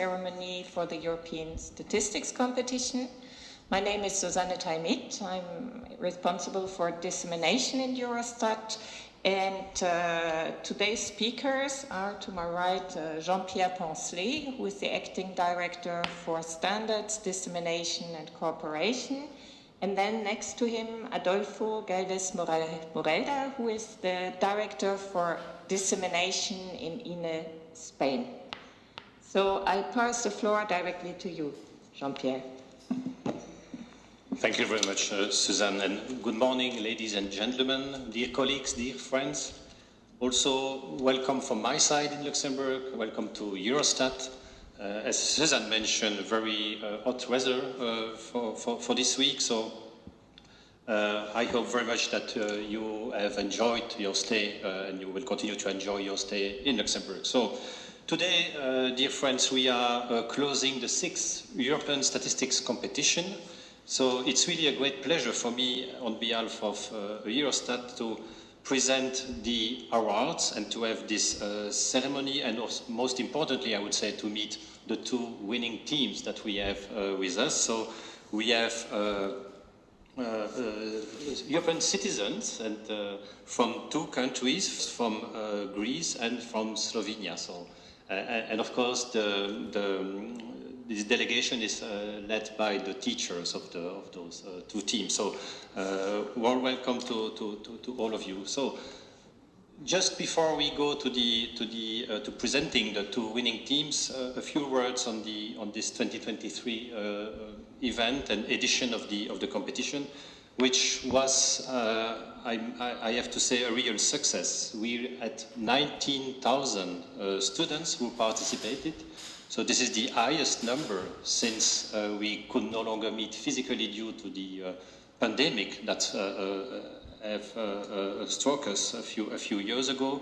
ceremony for the European Statistics Competition. My name is Susanne Taimit. I'm responsible for dissemination in Eurostat. And today's speakers are, to my right, Jean-Pierre Poncelet, who is the acting director for standards, dissemination, and cooperation. And then next to him, Adolfo Galvez Morelda, who is the director for dissemination in INE, Spain. So I pass the floor directly to you, Jean-Pierre. Thank you very much, Suzanne, and good morning, ladies and gentlemen, dear colleagues, dear friends. Also, welcome from my side in Luxembourg. Welcome to Eurostat. As Suzanne mentioned, very hot weather for this week, so I hope very much that you have enjoyed your stay and you will continue to enjoy your stay in Luxembourg. So today, dear friends, we are closing the 6th European Statistics Competition. So it's really a great pleasure for me on behalf of Eurostat to present the awards and to have this ceremony, and also, most importantly, I would say, to meet the 2 winning teams that we have with us. So we have European citizens and from 2 countries, from Greece and from Slovenia. So, and of course, this delegation is led by the teachers of those 2 teams. So, warm welcome to all of you. So, just before we go to presenting the 2 winning teams, a few words on this 2023 event and edition of the competition, which was, I have to say, a real success. We had 19,000 students who participated. So this is the highest number since we could no longer meet physically due to the pandemic that have struck us a few years ago.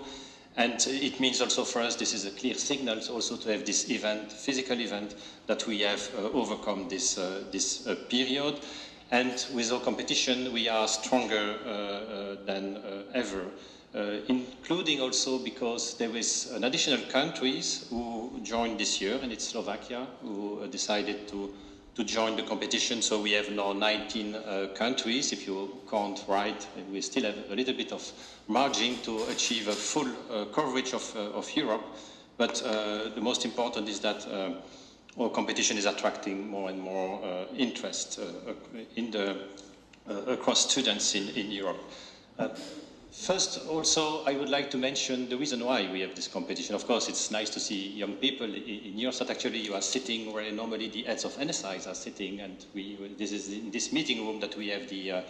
And it means also for us, this is a clear signal also to have this event, physical event, that we have overcome this period. And with our competition, we are stronger than ever. Including also because there is an additional countries who joined this year, and it's Slovakia who decided to join the competition. So we have now 19 countries, if you count right. We still have a little bit of margin to achieve a full coverage of Europe. But the most important is that our competition is attracting more and more interest across students in Europe. First, also, I would like to mention the reason why we have this competition. Of course, it's nice to see young people in Eurostat. Actually, you are sitting where normally the heads of NSIs are sitting, and this is in this meeting room that we have the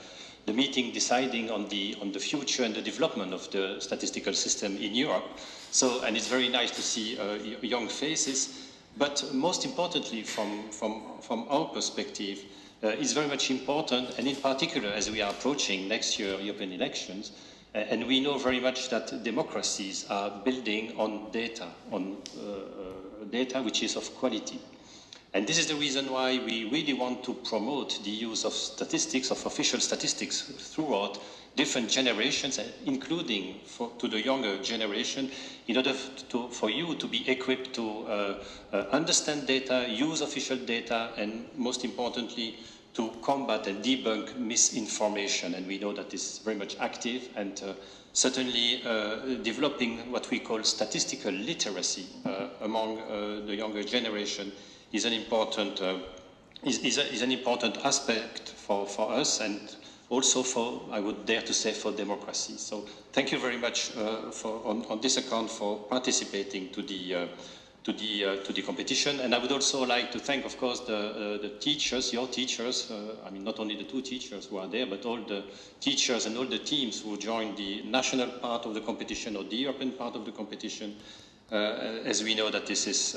meeting deciding on the future and the development of the statistical system in Europe. So, and it's very nice to see young faces. But most importantly, from our perspective, it's very much important, and in particular, as we are approaching next year European elections. And we know very much that democracies are building on data which is of quality. And this is the reason why we really want to promote the use of statistics, of official statistics throughout different generations, including to the younger generation, in order for you to be equipped to understand data, use official data, and most importantly, to combat and debunk misinformation. And we know that this is very much active, and certainly developing what we call statistical literacy among the younger generation is an important aspect for us, and also for, I would dare to say, for democracy. So thank you very much on this account for participating to the competition. And I would also like to thank, of course, the teachers, your teachers, I mean, not only the 2 teachers who are there, but all the teachers and all the teams who joined the national part of the competition or the European part of the competition, as we know that this is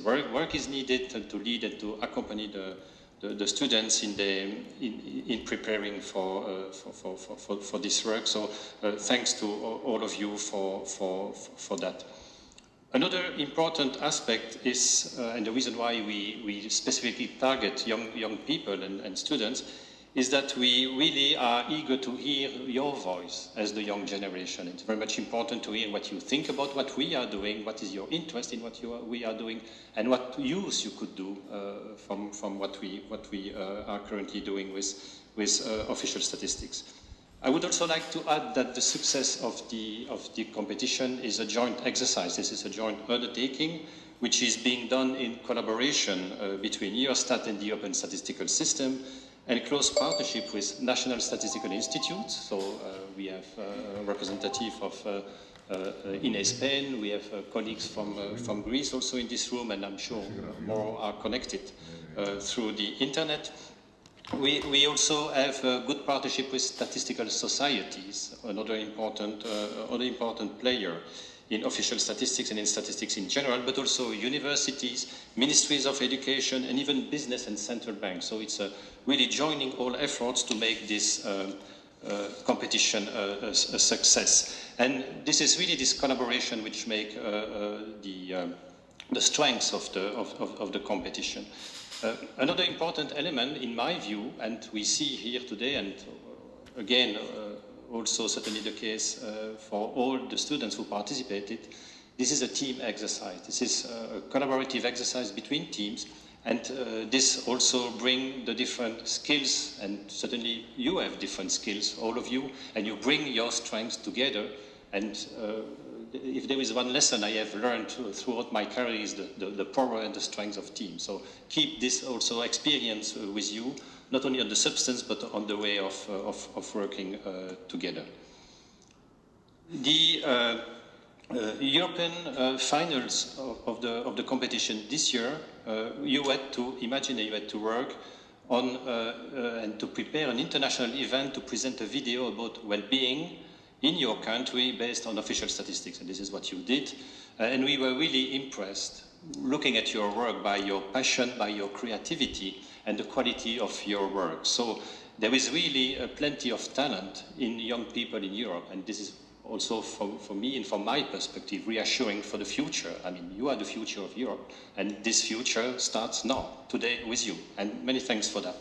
work is needed to lead and to accompany the students in preparing for this work. So thanks to all of you for that. Another important aspect is, and the reason why we specifically target young people and students, is that we really are eager to hear your voice as the young generation. It's very much important to hear what you think about what we are doing, what is your interest in what we are doing, and what use you could do from what we are currently doing with official statistics. I would also like to add that the success of the competition is a joint exercise. This is a joint undertaking which is being done in collaboration between Eurostat and the Open Statistical System, and close partnership with national statistical institutes. So we have a representative of in Spain, we have colleagues from Greece also in this room, and I'm sure more are connected through the internet. We also have a good partnership with statistical societies, another important player in official statistics and in statistics in general, but also universities, ministries of education, and even business and central banks. So it's really joining all efforts to make this competition a success. And this is really this collaboration which make the strengths of the competition. Another important element, in my view, and we see here today, and again, also certainly the case for all the students who participated, this is a team exercise. This is a collaborative exercise between teams, and this also brings the different skills, and certainly you have different skills, all of you, and you bring your strengths together. And if there is one lesson I have learned throughout my career is the power and the strength of teams. So keep this also experience with you, not only on the substance, but on the way of working together. The European finals of the competition this year, you had to work on and to prepare an international event to present a video about well-being in your country based on official statistics, and this is what you did. And we were really impressed looking at your work by your passion, by your creativity, and the quality of your work. So there is really plenty of talent in young people in Europe, and this is also for me and from my perspective reassuring for the future. I mean, you are the future of Europe, and this future starts now, today, with you, and many thanks for that.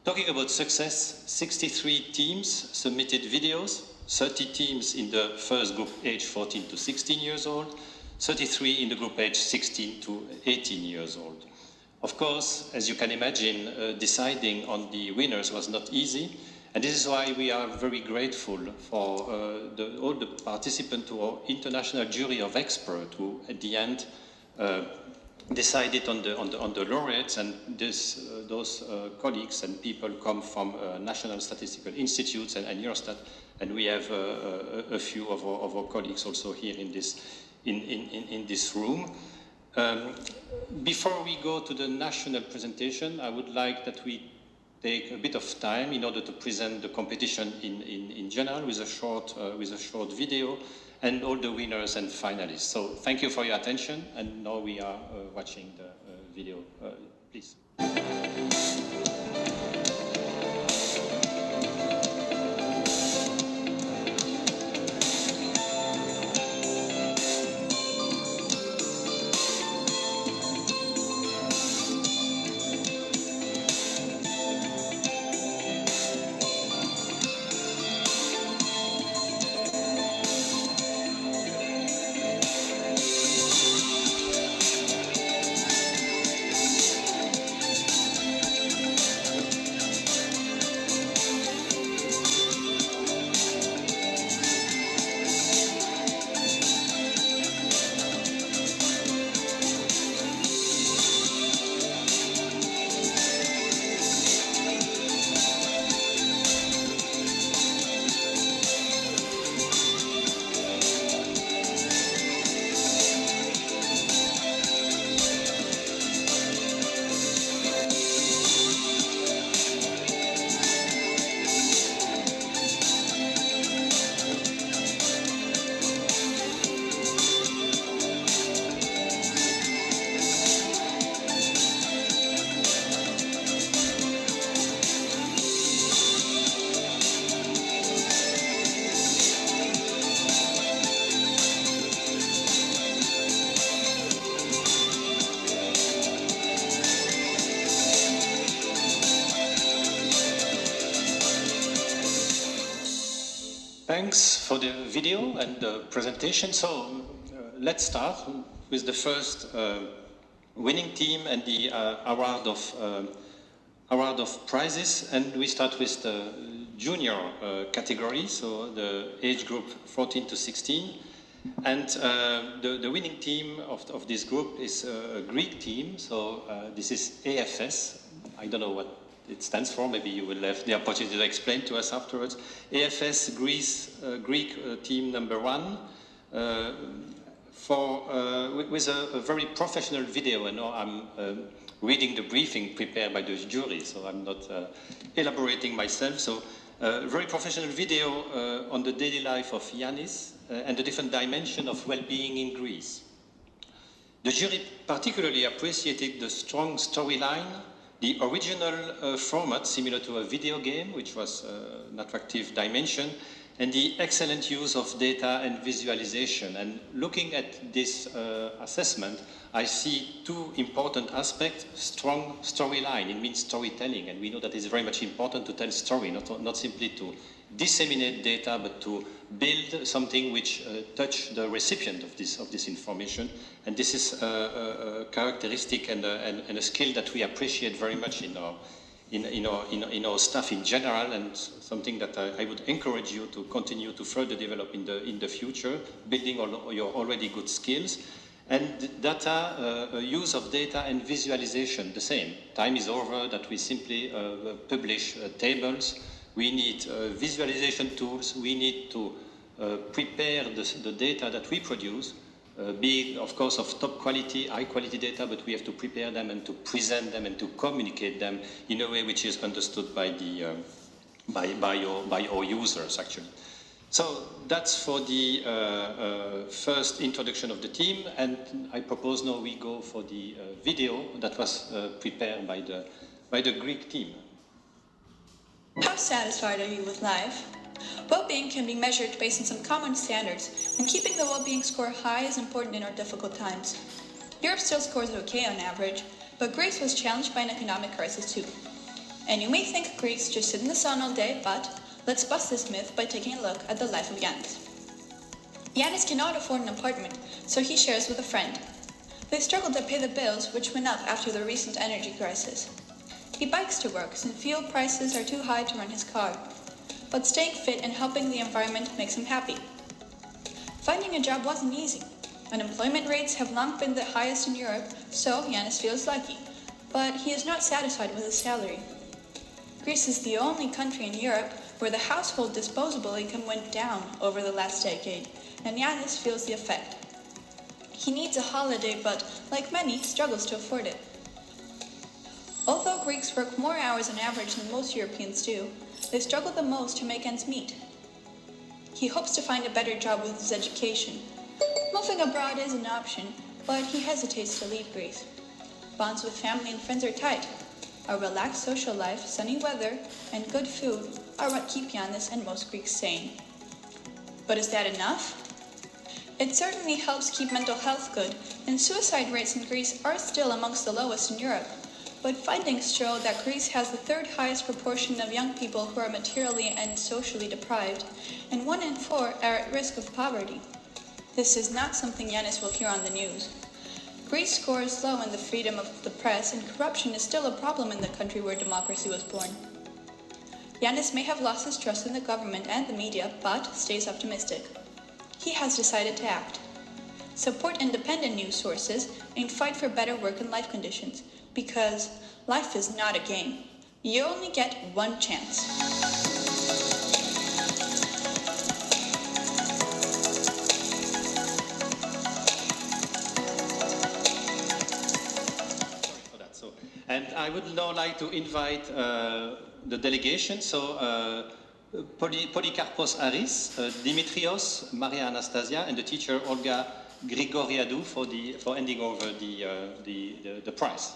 Talking about success, 63 teams submitted videos, 30 teams in the first group age 14 to 16 years old, 33 in the group age 16 to 18 years old. Of course, as you can imagine, deciding on the winners was not easy, and this is why we are very grateful for all the participants to our international jury of experts who, at the end, decided on the laureates, and those colleagues and people come from national statistical institutes and Eurostat, and we have a few of our colleagues also here in this room. Before we go to the national presentation, I would like that we take a bit of time in order to present the competition in general with a short video and all the winners and finalists. So thank you for your attention, and now we are watching the video. Please. Thanks for the video and the presentation. So let's start with the first winning team and the award of prizes. And we start with the junior category, so the age group 14 to 16. And the winning team of this group is a Greek team, so this is AFS. I don't know what it stands for, maybe you will have the opportunity to explain to us afterwards. AFS Greek team number 1, with a very professional video. And now I'm reading the briefing prepared by the jury, so I'm not elaborating myself. So very professional video on the daily life of Yanis and the different dimension of well-being in Greece. The jury particularly appreciated the strong storyline, the original format similar to a video game, which was an attractive dimension, and the excellent use of data and visualization. And looking at this assessment, I see two important aspects. Strong storyline, it means storytelling, and we know that it's very much important to tell story, not simply to disseminate data, but to build something which touch the recipient of this information. And this is a characteristic and a skill that we appreciate very much in our staff in general, and something that I would encourage you to continue to further develop in the future, building on your already good skills. And data, use of data and visualization, the same. Time is over that we simply publish tables. We need visualization tools. We need to prepare the data that we produce, be of course of top quality, high quality data, but we have to prepare them and to present them and to communicate them in a way which is understood by our users actually. So that's for the first introduction of the team, and I propose now we go for the video that was prepared by the Greek team. How satisfied are you with life? Well-being can be measured based on some common standards, and keeping the well-being score high is important in our difficult times. Europe still scores okay on average, but Greece was challenged by an economic crisis too. And you may think Greeks just sit in the sun all day, but let's bust this myth by taking a look at the life of Yanis. Yanis cannot afford an apartment, so he shares with a friend. They struggle to pay the bills, which went up after the recent energy crisis. He bikes to work since fuel prices are too high to run his car. But staying fit and helping the environment makes him happy. Finding a job wasn't easy. Unemployment rates have long been the highest in Europe, so Yanis feels lucky. But he is not satisfied with his salary. Greece is the only country in Europe where the household disposable income went down over the last decade, and Yanis feels the effect. He needs a holiday, but, like many, struggles to afford it. Although Greeks work more hours on average than most Europeans do, they struggle the most to make ends meet. He hopes to find a better job with his education. Moving abroad is an option, but he hesitates to leave Greece. Bonds with family and friends are tight. A relaxed social life, sunny weather, and good food are what keep Yanis and most Greeks sane. But is that enough? It certainly helps keep mental health good, and suicide rates in Greece are still amongst the lowest in Europe. But findings show that Greece has the third highest proportion of young people who are materially and socially deprived, and 1 in 4 are at risk of poverty. This is not something Yanis will hear on the news. Greece scores low in the freedom of the press, and corruption is still a problem in the country where democracy was born. Yanis may have lost his trust in the government and the media, but stays optimistic. He has decided to act. Support independent news sources and fight for better work and life conditions, because life is not a game. You only get one chance. And I would now like to invite the delegation. So Polycarpos Aris, Dimitrios, Maria Anastasia, and the teacher Olga Grigoriadou for handing over the prize.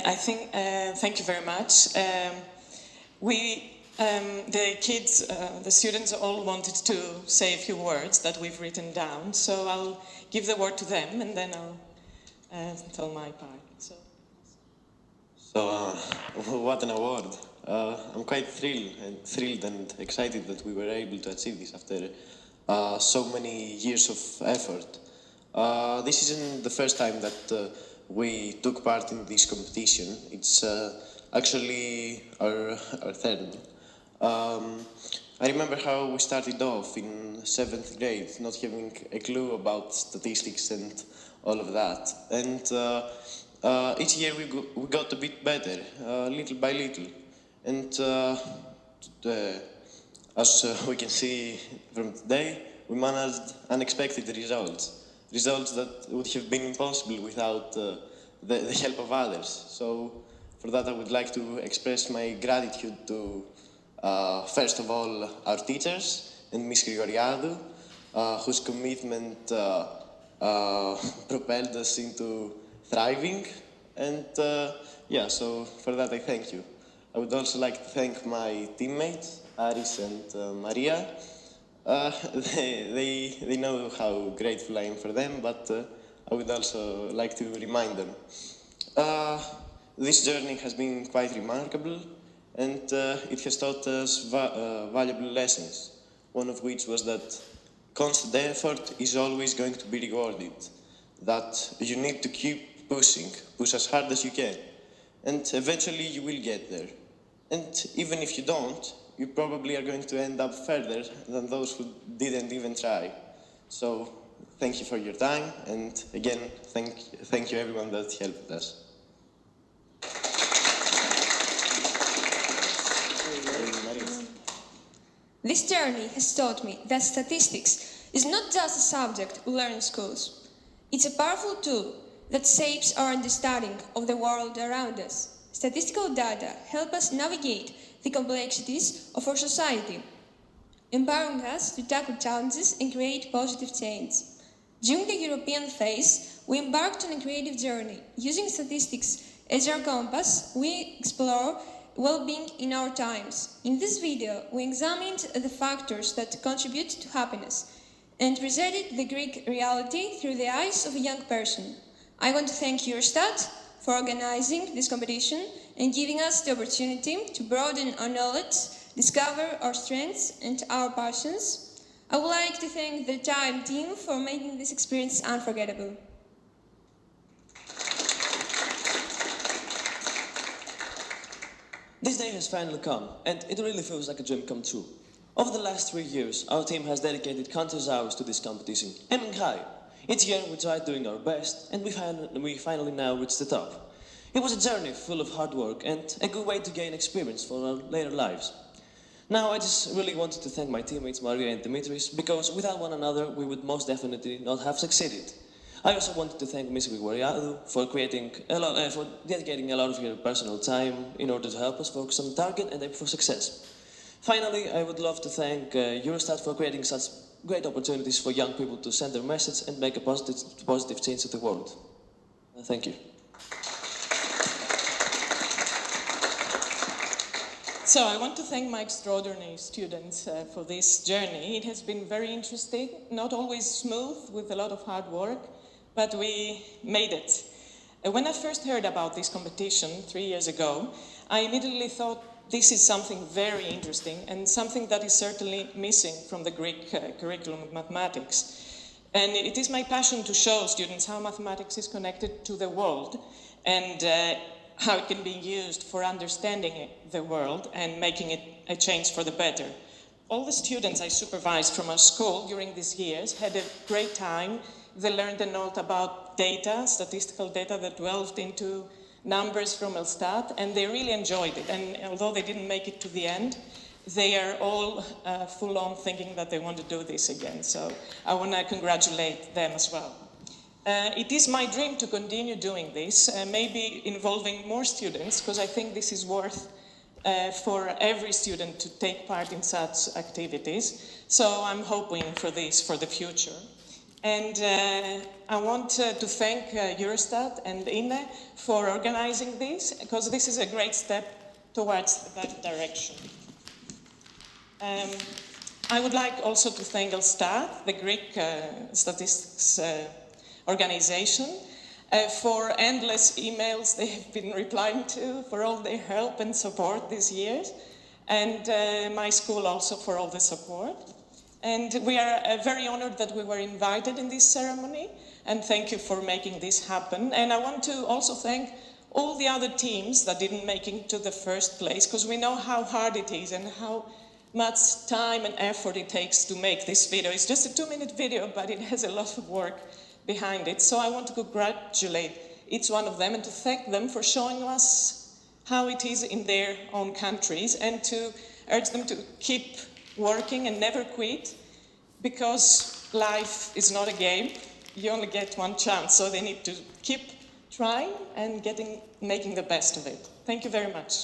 Thank you very much. The kids, the students all wanted to say a few words that we've written down, so I'll give the word to them and then I'll tell my part. So, what an award. I'm quite thrilled and excited that we were able to achieve this after so many years of effort. This isn't the first time that we took part in this competition. It's actually our third. I remember how we started off in 7th grade, not having a clue about statistics and all of that. And each year we got a bit better, little by little. And as we can see from today, we managed unexpected results. Results that would have been impossible without the help of others. So for that I would like to express my gratitude to, first of all, our teachers and Ms. Grigoriadou, whose commitment propelled us into thriving. And so for that I thank you. I would also like to thank my teammates, Aris and Maria. They know how grateful I am for them, but I would also like to remind them. This journey has been quite remarkable, and it has taught us valuable lessons, one of which was that constant effort is always going to be rewarded, that you need to keep pushing, push as hard as you can, and eventually you will get there. And even if you don't, you probably are going to end up further than those who didn't even try. So thank you for your time, and again, thank you everyone that helped us. This journey has taught me that statistics is not just a subject we learn in schools. It's a powerful tool that shapes our understanding of the world around us. Statistical data help us navigate the complexities of our society, empowering us to tackle challenges and create positive change. During the European phase, we embarked on a creative journey. Using statistics as our compass, we explore well-being in our times. In this video, we examined the factors that contribute to happiness and presented the Greek reality through the eyes of a young person. I want to thank Eurostat for organizing this competition and giving us the opportunity to broaden our knowledge, discover our strengths and our passions. I would like to thank the entire team for making this experience unforgettable. This day has finally come, and it really feels like a dream come true. Over the last 3 years, our team has dedicated countless hours to this competition, aiming high. Each year we tried doing our best, and we finally now reached the top. It was a journey full of hard work and a good way to gain experience for our later lives. Now I just really wanted to thank my teammates Maria and Dimitris, because without one another we would most definitely not have succeeded. I also wanted to thank Ms. Grigoriadou for dedicating a lot of your personal time in order to help us focus on the target and aim for success. Finally, I would love to thank Eurostat for creating such great opportunities for young people to send their message and make a positive change to the world. Thank you. So I want to thank my extraordinary students for this journey. It has been very interesting, not always smooth, with a lot of hard work, but we made it. When I first heard about this competition 3 years ago, I immediately thought this is something very interesting and something that is certainly missing from the Greek curriculum of mathematics. And it is my passion to show students how mathematics is connected to the world and how it can be used for understanding the world and making it a change for the better. All the students I supervised from our school during these years had a great time. They learned a lot about data, statistical data that delved into numbers from Elstat, and they really enjoyed it. And although they didn't make it to the end, they are all full on thinking that they want to do this again. So I want to congratulate them as well. It is my dream to continue doing this, maybe involving more students, because I think this is worth for every student to take part in such activities. So I'm hoping for this for the future. And I want to thank Eurostat and INE for organizing this, because this is a great step towards that direction. I would like also to thank Elstat, the Greek statistics organization, for endless emails they have been replying to, for all their help and support these years, and my school also for all the support. And we are very honored that we were invited in this ceremony, and thank you for making this happen. And I want to also thank all the other teams that didn't make it to the first place, because we know how hard it is and how much time and effort it takes to make this video. It's just a 2-minute video, but it has a lot of work behind it. So I want to congratulate each one of them and to thank them for showing us how it is in their own countries, and to urge them to keep working and never quit, because life is not a game. You only get one chance, so they need to keep trying and making the best of it. Thank you very much.